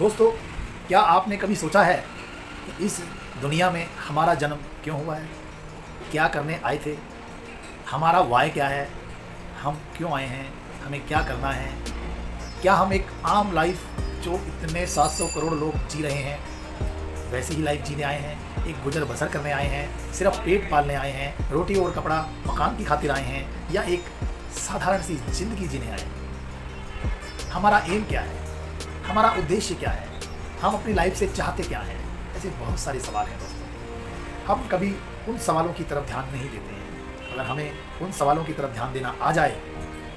दोस्तों, क्या आपने कभी सोचा है कि इस दुनिया में हमारा जन्म क्यों हुआ है? क्या करने आए थे? हमारा वाय क्या है? हम क्यों आए हैं? हमें क्या करना है? क्या हम एक आम लाइफ जो इतने 700 करोड़ लोग जी रहे हैं वैसी ही लाइफ जीने आए हैं? एक गुजर बसर करने आए हैं? सिर्फ पेट पालने आए हैं? रोटी और कपड़ा मकान की खातिर आए हैं? या एक साधारण सी जिंदगी जीने आए हैं? हमारा एम क्या है? हमारा उद्देश्य क्या है? हम अपनी लाइफ से चाहते क्या हैं? ऐसे बहुत सारे सवाल हैं दोस्तों। हम कभी उन सवालों की तरफ ध्यान नहीं देते हैं। अगर हमें उन सवालों की तरफ ध्यान देना आ जाए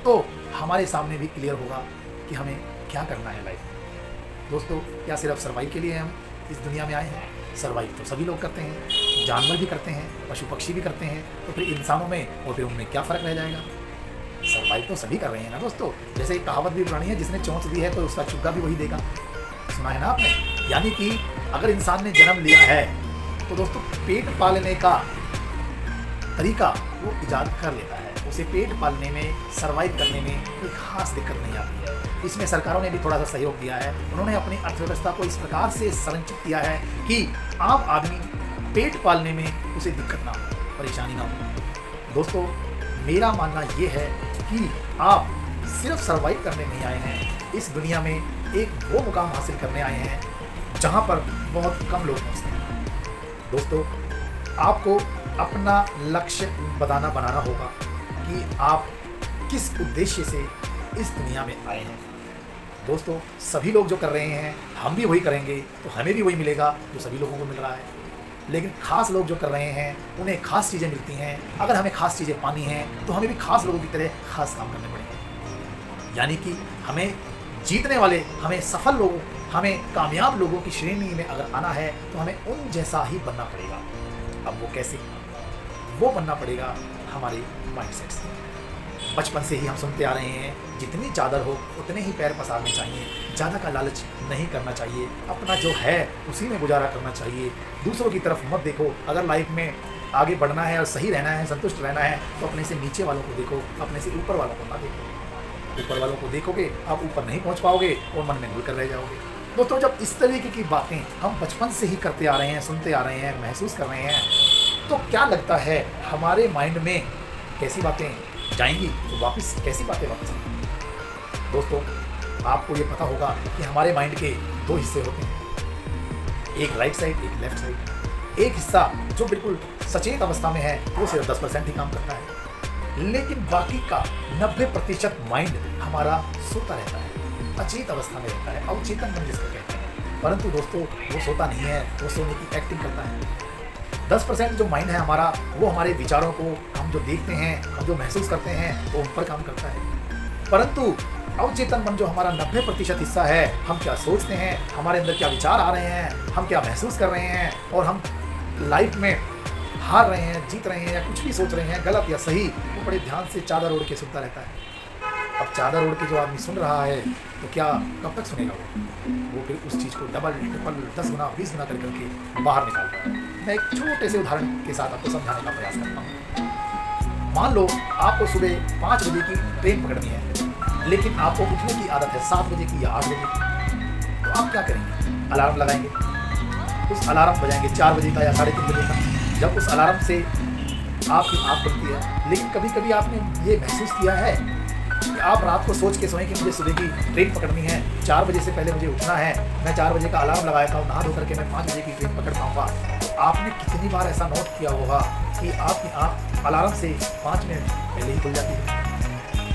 तो हमारे सामने भी क्लियर होगा कि हमें क्या करना है लाइफ में। दोस्तों, क्या सिर्फ सर्वाइव के लिए हम इस दुनिया में आए हैं? सर्वाइव तो सभी लोग करते हैं, जानवर भी करते हैं, पशु पक्षी भी करते हैं। तो फिर इंसानों में और फिर उनमें क्या फ़र्क रह जाएगा? सर्वाइव तो सभी कर रहे हैं ना दोस्तों। जैसे एक कहावत भी पुरानी है, जिसने चोंच दी है तो उसका चुग्गा भी वही देगा। सुना है ना आपने? यानी कि अगर इंसान ने जन्म लिया है तो दोस्तों पेट पालने का तरीका वो इजाद कर लेता है। उसे पेट पालने में, सर्वाइव करने में कोई खास दिक्कत नहीं आती है। इसमें सरकारों ने भी थोड़ा सा सहयोग दिया है। उन्होंने अपनी अर्थव्यवस्था को इस प्रकार से संरचित किया है कि आम आदमी पेट पालने में उसे दिक्कत ना हो, परेशानी ना हो। दोस्तों, मेरा मानना ये है कि आप सिर्फ सर्वाइव करने नहीं आए हैं। इस दुनिया में एक वो मुकाम हासिल करने आए हैं जहाँ पर बहुत कम लोग पहुँचते हैं। दोस्तों, आपको अपना लक्ष्य बनाना होगा कि आप किस उद्देश्य से इस दुनिया में आए हैं। दोस्तों, सभी लोग जो कर रहे हैं हम भी वही करेंगे तो हमें भी वही मिलेगा जो सभी लोगों को मिल रहा है। लेकिन खास लोग जो कर रहे हैं उन्हें खास चीज़ें मिलती हैं। अगर हमें खास चीज़ें पानी हैं तो हमें भी खास लोगों की तरह खास काम करने पड़ेंगे। यानी कि हमें जीतने वाले, हमें सफल लोगों, हमें कामयाब लोगों की श्रेणी में अगर आना है तो हमें उन जैसा ही बनना पड़ेगा। अब वो कैसे? वो बनना पड़ेगा हमारे माइंडसेट से। बचपन से ही हम सुनते आ रहे हैं, जितनी चादर हो उतने ही पैर पसारने चाहिए, ज़्यादा का लालच नहीं करना चाहिए, अपना जो है उसी में गुजारा करना चाहिए, दूसरों की तरफ मत देखो। अगर लाइफ में आगे बढ़ना है और सही रहना है, संतुष्ट रहना है तो अपने से नीचे वालों को देखो, अपने से ऊपर वालों को ना देखो। ऊपर वालों को देखोगे आप ऊपर नहीं पहुंच पाओगे और मन में घुल कर रह जाओगे। दोस्तों, जब इस तरीके की बातें हम बचपन से ही करते आ रहे हैं, सुनते आ रहे हैं, महसूस कर रहे हैं, तो क्या लगता है हमारे माइंड में कैसी बातें जाएंगी तो वापस कैसी बातें वापस आएंगी? दोस्तों, आपको ये पता होगा कि हमारे माइंड के दो हिस्से होते हैं, एक राइट साइड, एक लेफ्ट साइड। एक हिस्सा जो बिल्कुल सचेत अवस्था में है वो सिर्फ 10% ही काम करता है, लेकिन बाकी का 90% माइंड हमारा सोता रहता है, अचेत अवस्था में रहता है, अवचेतन मन जिसको कहते हैं। परंतु दोस्तों, वो सोता नहीं है, वो सोने की एक्टिंग करता है। 10% जो माइंड है हमारा, वो हमारे विचारों को, हम जो देखते हैं, हम जो महसूस करते हैं, वो उन पर काम करता है। परंतु अवचेतन मन जो हमारा 90% हिस्सा है, हम क्या सोचते हैं, हमारे अंदर क्या विचार आ रहे हैं, हम क्या महसूस कर रहे हैं और हम लाइफ में हार रहे हैं, जीत रहे हैं या कुछ भी सोच रहे हैं, गलत या सही, वो बड़े ध्यान से चादर ओढ़ के सुनता रहता है। अब चादर ओढ़ के जो आदमी सुन रहा है तो क्या कब तक सुनेगा? वो फिर उस चीज़ को डबल, ट्रिपल, 10 गुना, 20 गुना करके बाहर निकालता है। मैं एक छोटे से उदाहरण के साथ आपको समझाने का प्रयास करता हूँ। मान लो आपको सुबह 5 बजे की ट्रेन पकड़नी है, लेकिन आपको उठने की आदत है 7 बजे की या 8 बजे की, तो आप क्या करेंगे? अलार्म लगाएंगे। उस अलार्म बजाएंगे 4 बजे का या 3:30 बजे का। जब उस अलार्म से आपकी आँख खुलती है, लेकिन कभी कभी आपने ये महसूस किया है कि आप रात को सोच के सोएं कि मुझे सुबह की ट्रेन पकड़नी है, 4 बजे से पहले मुझे उठना है, मैं 4 बजे का अलार्म लगाया था, नहा धो करके मैं 5 बजे की ट्रेन पकड़ पाऊँगा। तो आपने कितनी बार ऐसा नोट किया होगा कि आपकी आँख अलार्म से 5 मिनट पहले ही खुल जाती है?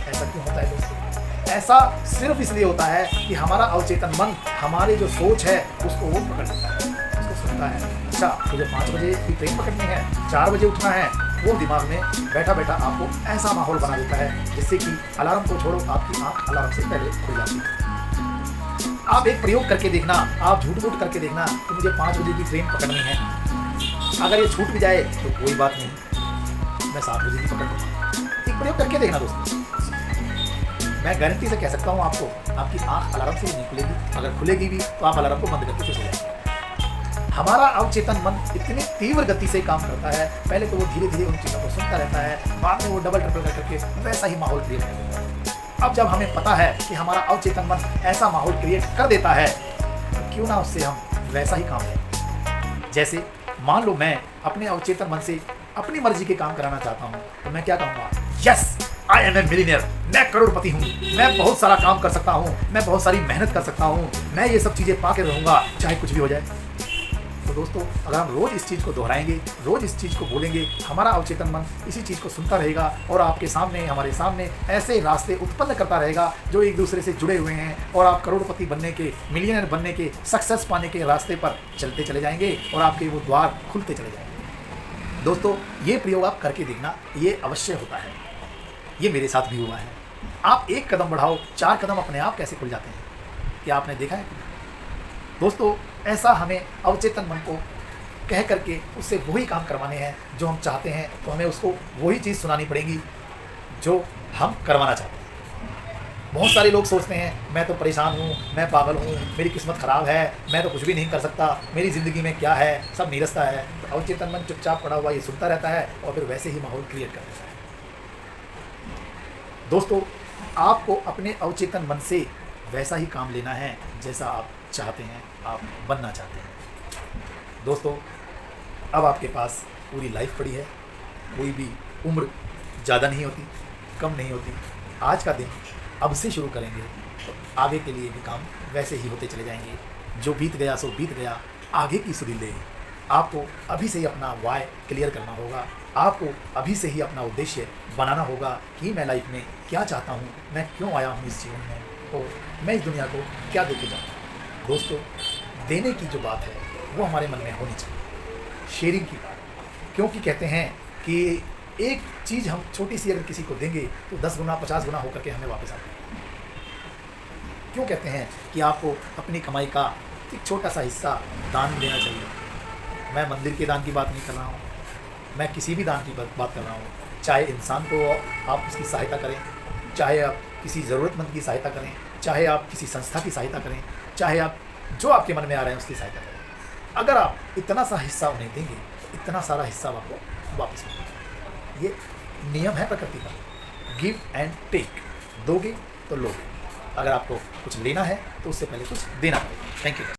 ऐसा क्यों होता है दोस्तों? ऐसा सिर्फ इसलिए होता है कि हमारा अवचेतन मन हमारे जो सोच है उसको वो पकड़ लेता है, उसको सुनता है। अच्छा, मुझे 5 बजे की ट्रेन पकड़नी है, 4 बजे उठना है, वो दिमाग में बैठा बैठा आपको ऐसा माहौल बना देता है जिससे कि अलार्म को छोड़ो, आपकी आँख अलार्म से पहले खुल जाती है। आप एक प्रयोग करके देखना, आप झूठ करके देखना कि मुझे 5 बजे की ट्रेन पकड़नी है। अगर ये छूट भी जाए तो कोई बात नहीं, मैं 7 बजे की पकड़ लूँगा। एक प्रयोग करके देखना दोस्तों। मैं गारंटी से कह सकता हूँ आपको, आपकी आँख अलार्म से नहीं खुलेगी। अगर खुलेगी भी तो आप अलार्म को बंद करके सो जाएंगे। हमारा अवचेतन मन इतनी तीव्र गति से काम करता है, पहले तो वो धीरे धीरे उन चीज़ों को सुनता रहता है, बाद में वो डबल ट्रिपल करके वैसा ही माहौल क्रिएट कर देता है। अब जब हमें पता है कि हमारा अवचेतन मन ऐसा माहौल क्रिएट कर देता है, तो क्यों ना उससे हम वैसा ही काम लें। जैसे मान लो मैं अपने अवचेतन मन से अपनी मर्जी के काम कराना चाहता हूँ, तो मैं क्या कहूँगा, yes I am a millionaire, मैं करोड़पति हूँ, मैं बहुत सारा काम कर सकता हूँ, मैं बहुत सारी मेहनत कर सकता हूँ, मैं ये सब चीज़ें पा के रहूँगा चाहे कुछ भी हो जाए। तो दोस्तों, अगर हम रोज़ इस चीज़ को दोहराएंगे, रोज़ इस चीज़ को बोलेंगे, हमारा अवचेतन मन इसी चीज़ को सुनता रहेगा और आपके सामने, हमारे सामने ऐसे रास्ते उत्पन्न करता रहेगा जो एक दूसरे से जुड़े हुए हैं, और आप करोड़पति बनने के, मिलियनर बनने के, सक्सेस पाने के रास्ते पर चलते चले जाएंगे और आपके वो द्वार खुलते चले जाएंगे। दोस्तों, ये प्रयोग आप करके देखना, ये अवश्य होता है। ये मेरे साथ भी हुआ है। आप एक कदम बढ़ाओ, 4 कदम अपने आप कैसे खुल जाते हैं, क्या आपने देखा है? दोस्तों, ऐसा हमें अवचेतन मन को कह करके उससे वही काम करवाने हैं जो हम चाहते हैं, तो हमें उसको वही चीज़ सुनानी पड़ेगी जो हम करवाना चाहते हैं। बहुत सारे लोग सोचते हैं मैं तो परेशान हूँ, मैं पागल हूँ, मेरी किस्मत ख़राब है, मैं तो कुछ भी नहीं कर सकता, मेरी ज़िंदगी में क्या है, सब नीरसता है। तो अवचेतन मन चुपचाप पड़ा हुआ ये सुनता रहता है और फिर वैसे ही माहौल क्रिएट कर देता है। दोस्तों, आपको अपने अवचेतन मन से वैसा ही काम लेना है जैसा आप चाहते हैं, आप बनना चाहते हैं। दोस्तों, अब आपके पास पूरी लाइफ पड़ी है, कोई भी उम्र ज़्यादा नहीं होती, कम नहीं होती। आज का दिन अब से शुरू करेंगे तो आगे के लिए भी काम वैसे ही होते चले जाएंगे। जो बीत गया सो बीत गया, आगे की सुधी ले। आपको अभी से ही अपना वाय क्लियर करना होगा, आपको अभी से ही अपना उद्देश्य बनाना होगा कि मैं लाइफ में क्या चाहता हूँ, मैं क्यों आया हूँ इस जीवन में, और मैं इस दुनिया को क्या देके जाऊँ। दोस्तों, देने की जो बात है वो हमारे मन में होनी चाहिए, शेयरिंग की बात। क्योंकि कहते हैं कि एक चीज़ हम छोटी सी अगर किसी को देंगे तो 10 गुना 50 गुना होकर के हमें वापस आती है। क्यों कहते हैं कि आपको अपनी कमाई का एक छोटा सा हिस्सा दान देना चाहिए। मैं मंदिर के दान की बात नहीं कर रहा हूँ, मैं किसी भी दान की बात कर रहा हूँ। चाहे इंसान को आप उसकी सहायता करें, चाहे आप किसी ज़रूरतमंद की सहायता करें, चाहे आप किसी संस्था की सहायता करें, चाहे आप जो आपके मन में आ रहे हैं उसकी सहायता करें। अगर आप इतना सा हिस्सा उन्हें देंगे, इतना सारा हिस्सा आपको वापस मिलेगा। ये नियम है प्रकृति का, गिव एंड टेक। दोगे तो लोगे। अगर आपको कुछ लेना है तो उससे पहले कुछ देना पड़ेगा। Thank you.